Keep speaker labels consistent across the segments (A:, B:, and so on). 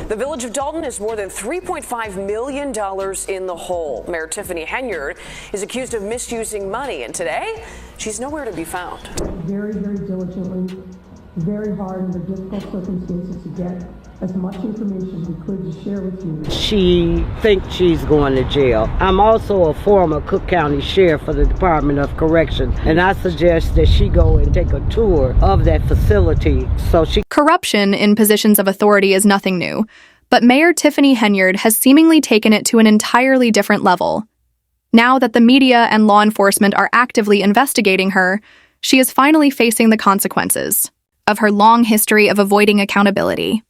A: The village of Dalton is more than $3.5 million in the hole. Mayor Tiffany Henyard is accused of misusing money, and today she's nowhere to be found.
B: Very, very diligently, very hard under difficult circumstances to get as much information as we could to share with you.
C: She thinks she's going to jail. I'm also a former Cook County Sheriff for the Department of Corrections, and I suggest that she go and take a tour of that facility so she...
D: Corruption in positions of authority is nothing new, but Mayor Tiffany Henyard has seemingly taken it to an entirely different level. Now that the media and law enforcement are actively investigating her, she is finally facing the consequences of her long history of avoiding accountability.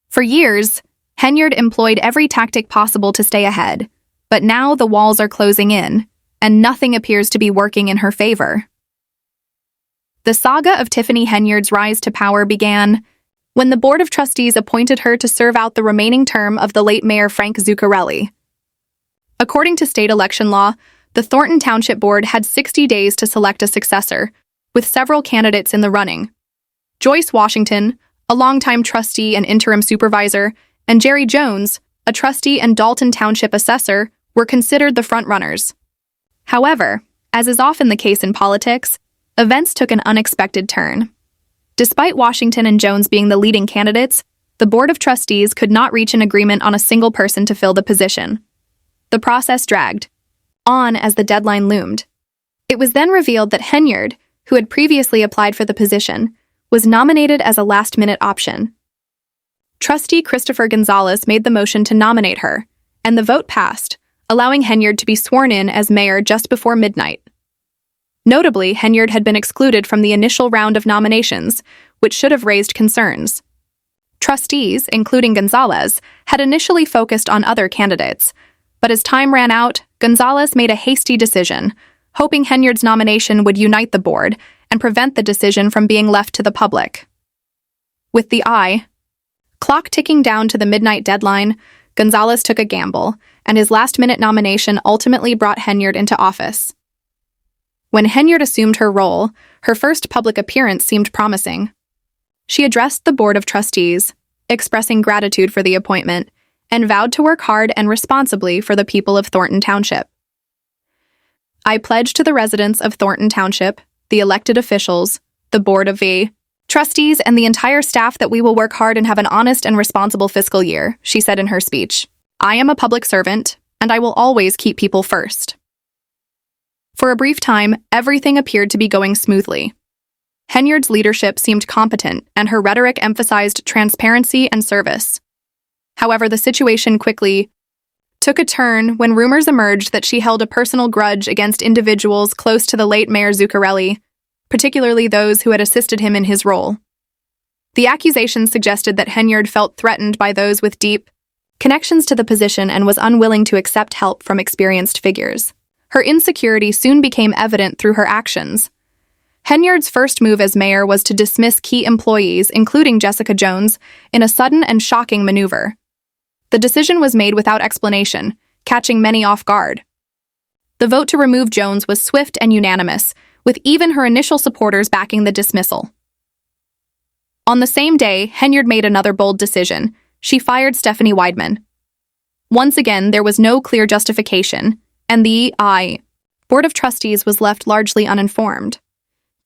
D: For years, Henyard employed every tactic possible to stay ahead, but now the walls are closing in, and nothing appears to be working in her favor. The saga of Tiffany Henyard's rise to power began when the Board of Trustees appointed her to serve out the remaining term of the late Mayor Frank Zuccarelli. According to state election law, the Thornton Township Board had 60 days to select a successor, with several candidates in the running. Joyce Washington, a longtime trustee and interim supervisor, and Jerry Jones, a trustee and Dalton Township assessor, were considered the frontrunners. However, as is often the case in politics, events took an unexpected turn. Despite Washington and Jones being the leading candidates, the Board of Trustees could not reach an agreement on a single person to fill the position. The process dragged on as the deadline loomed. It was then revealed that Henyard, who had previously applied for the position, was nominated as a last-minute option. Trustee Christopher Gonzalez made the motion to nominate her, and the vote passed, allowing Henyard to be sworn in as mayor just before midnight. Notably, Henyard had been excluded from the initial round of nominations, which should have raised concerns. Trustees, including Gonzalez, had initially focused on other candidates, but as time ran out, Gonzalez made a hasty decision, hoping Henyard's nomination would unite the board and prevent the decision from being left to the public. With the clock ticking down to the midnight deadline, Gonzalez took a gamble, and his last-minute nomination ultimately brought Henyard into office. When Henyard assumed her role, her first public appearance seemed promising. She addressed the Board of Trustees, expressing gratitude for the appointment, and vowed to work hard and responsibly for the people of Thornton Township. I pledge to the residents of Thornton Township, the elected officials, the Board of Trustees, and the entire staff that we will work hard and have an honest and responsible fiscal year, she said in her speech. I am a public servant, and I will always keep people first. For a brief time, everything appeared to be going smoothly. Henyard's leadership seemed competent, and her rhetoric emphasized transparency and service. However, the situation quickly took a turn when rumors emerged that she held a personal grudge against individuals close to the late Mayor Zuccarelli, particularly those who had assisted him in his role. The accusations suggested that Henyard felt threatened by those with deep connections to the position and was unwilling to accept help from experienced figures. Her insecurity soon became evident through her actions. Henyard's first move as mayor was to dismiss key employees, including Jessica Jones, in a sudden and shocking maneuver. The decision was made without explanation, catching many off guard. The vote to remove Jones was swift and unanimous, with even her initial supporters backing the dismissal. On the same day, Henyard made another bold decision. She fired Stephanie Weidman. Once again, there was no clear justification, and the Board of Trustees was left largely uninformed.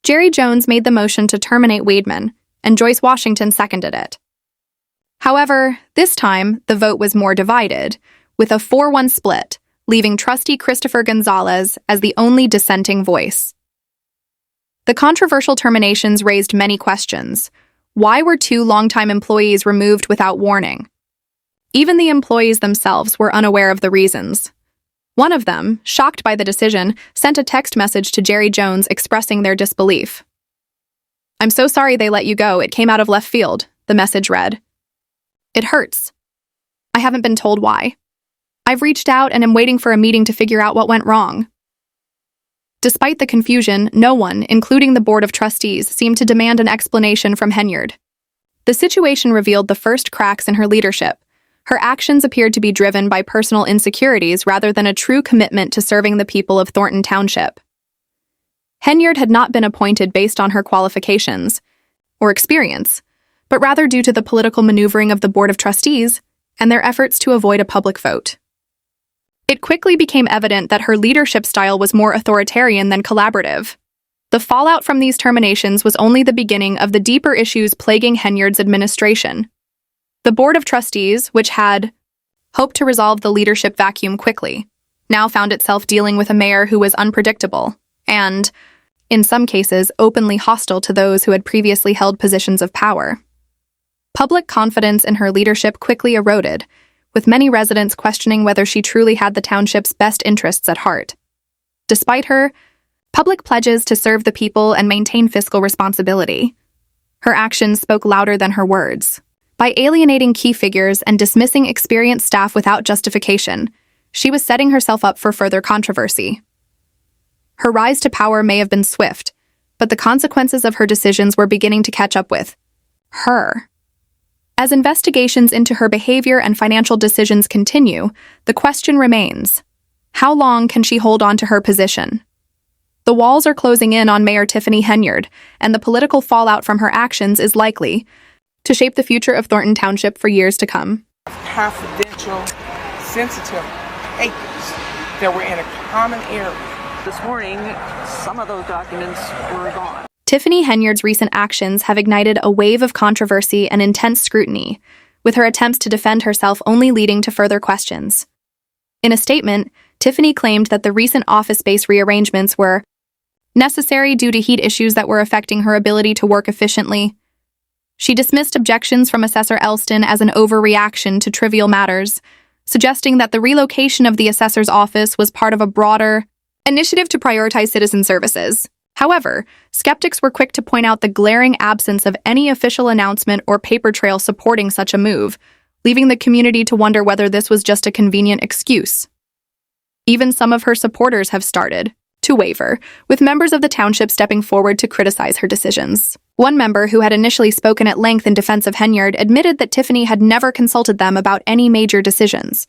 D: Jerry Jones made the motion to terminate Weidman, and Joyce Washington seconded it. However, this time, the vote was more divided, with a 4-1 split, leaving trustee Christopher Gonzalez as the only dissenting voice. The controversial terminations raised many questions. Why were 2 longtime employees removed without warning? Even the employees themselves were unaware of the reasons. One of them, shocked by the decision, sent a text message to Jerry Jones expressing their disbelief. "I'm so sorry they let you go. It came out of left field," the message read. "It hurts. I haven't been told why. I've reached out and am waiting for a meeting to figure out what went wrong." Despite the confusion, no one, including the Board of Trustees, seemed to demand an explanation from Henyard. The situation revealed the first cracks in her leadership. Her actions appeared to be driven by personal insecurities rather than a true commitment to serving the people of Thornton Township. Henyard had not been appointed based on her qualifications or experience, but rather due to the political maneuvering of the Board of Trustees and their efforts to avoid a public vote. It quickly became evident that her leadership style was more authoritarian than collaborative. The fallout from these terminations was only the beginning of the deeper issues plaguing Henyard's administration. The Board of Trustees, which had hoped to resolve the leadership vacuum quickly, now found itself dealing with a mayor who was unpredictable and, in some cases, openly hostile to those who had previously held positions of power. Public confidence in her leadership quickly eroded, with many residents questioning whether she truly had the township's best interests at heart. Despite her public pledges to serve the people and maintain fiscal responsibility, her actions spoke louder than her words. By alienating key figures and dismissing experienced staff without justification, she was setting herself up for further controversy. Her rise to power may have been swift, but the consequences of her decisions were beginning to catch up with her. As investigations into her behavior and financial decisions continue, the question remains, how long can she hold on to her position? The walls are closing in on Mayor Tiffany Henyard, and the political fallout from her actions is likely to shape the future of Thornton Township for years to come.
E: Confidential, sensitive papers that were in a common area.
F: This morning, some of those documents were gone.
D: Tiffany Henyard's recent actions have ignited a wave of controversy and intense scrutiny, with her attempts to defend herself only leading to further questions. In a statement, Tiffany claimed that the recent office space rearrangements were necessary due to heat issues that were affecting her ability to work efficiently. She dismissed objections from Assessor Elston as an overreaction to trivial matters, suggesting that the relocation of the assessor's office was part of a broader initiative to prioritize citizen services. However, skeptics were quick to point out the glaring absence of any official announcement or paper trail supporting such a move, leaving the community to wonder whether this was just a convenient excuse. Even some of her supporters have started to waver, with members of the township stepping forward to criticize her decisions. One member, who had initially spoken at length in defense of Henyard, admitted that Tiffany had never consulted them about any major decisions.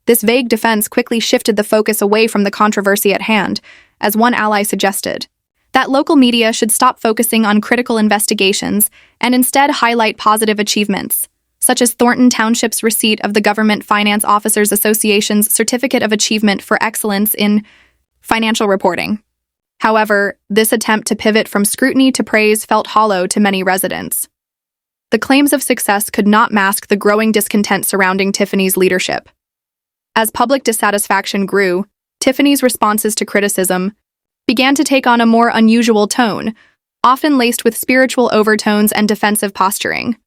D: This vague defense quickly shifted the focus away from the controversy at hand, as one ally suggested that local media should stop focusing on critical investigations and instead highlight positive achievements, such as Thornton Township's receipt of the Government Finance Officers Association's Certificate of Achievement for Excellence in Financial Reporting. However, this attempt to pivot from scrutiny to praise felt hollow to many residents. The claims of success could not mask the growing discontent surrounding Tiffany's leadership. As public dissatisfaction grew, Tiffany's responses to criticism began to take on a more unusual tone, often laced with spiritual overtones and defensive posturing.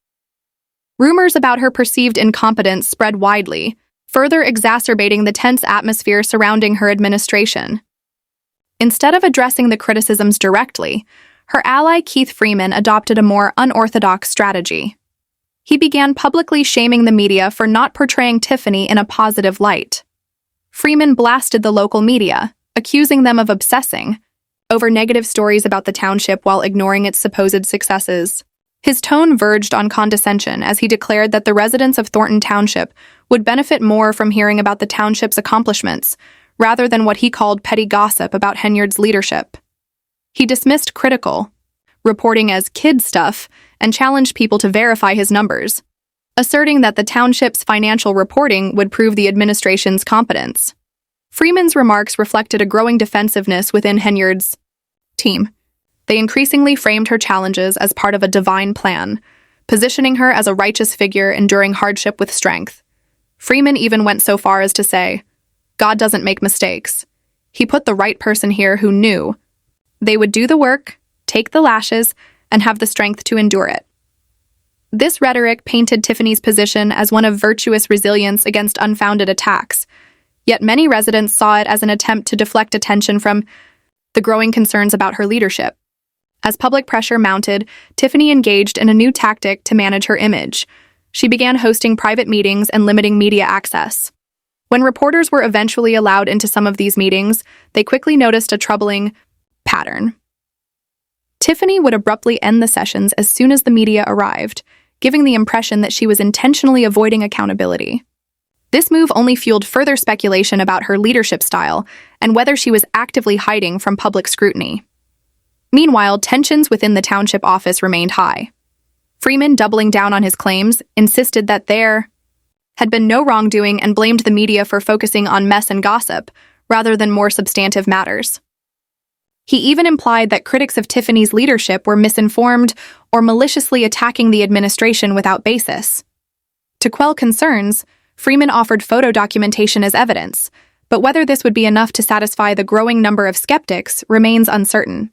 D: Rumors about her perceived incompetence spread widely, further exacerbating the tense atmosphere surrounding her administration. Instead of addressing the criticisms directly, her ally Keith Freeman adopted a more unorthodox strategy. He began publicly shaming the media for not portraying Tiffany in a positive light. Freeman blasted the local media, accusing them of obsessing over negative stories about the township while ignoring its supposed successes. His tone verged on condescension as he declared that the residents of Thornton Township would benefit more from hearing about the township's accomplishments, rather than what he called petty gossip about Henyard's leadership. He dismissed critical reporting as kid stuff and challenged people to verify his numbers, asserting that the township's financial reporting would prove the administration's competence. Freeman's remarks reflected a growing defensiveness within Henyard's team. They increasingly framed her challenges as part of a divine plan, positioning her as a righteous figure enduring hardship with strength. Freeman even went so far as to say, "God doesn't make mistakes. He put the right person here who knew they would do the work, take the lashes, and have the strength to endure it." This rhetoric painted Tiffany's position as one of virtuous resilience against unfounded attacks, yet many residents saw it as an attempt to deflect attention from the growing concerns about her leadership. As public pressure mounted, Tiffany engaged in a new tactic to manage her image. She began hosting private meetings and limiting media access. When reporters were eventually allowed into some of these meetings, they quickly noticed a troubling pattern. Tiffany would abruptly end the sessions as soon as the media arrived, giving the impression that she was intentionally avoiding accountability. This move only fueled further speculation about her leadership style and whether she was actively hiding from public scrutiny. Meanwhile, tensions within the township office remained high. Freeman, doubling down on his claims, insisted that there had been no wrongdoing and blamed the media for focusing on mess and gossip rather than more substantive matters. He even implied that critics of Tiffany's leadership were misinformed or maliciously attacking the administration without basis. To quell concerns, Freeman offered photo documentation as evidence, but whether this would be enough to satisfy the growing number of skeptics remains uncertain.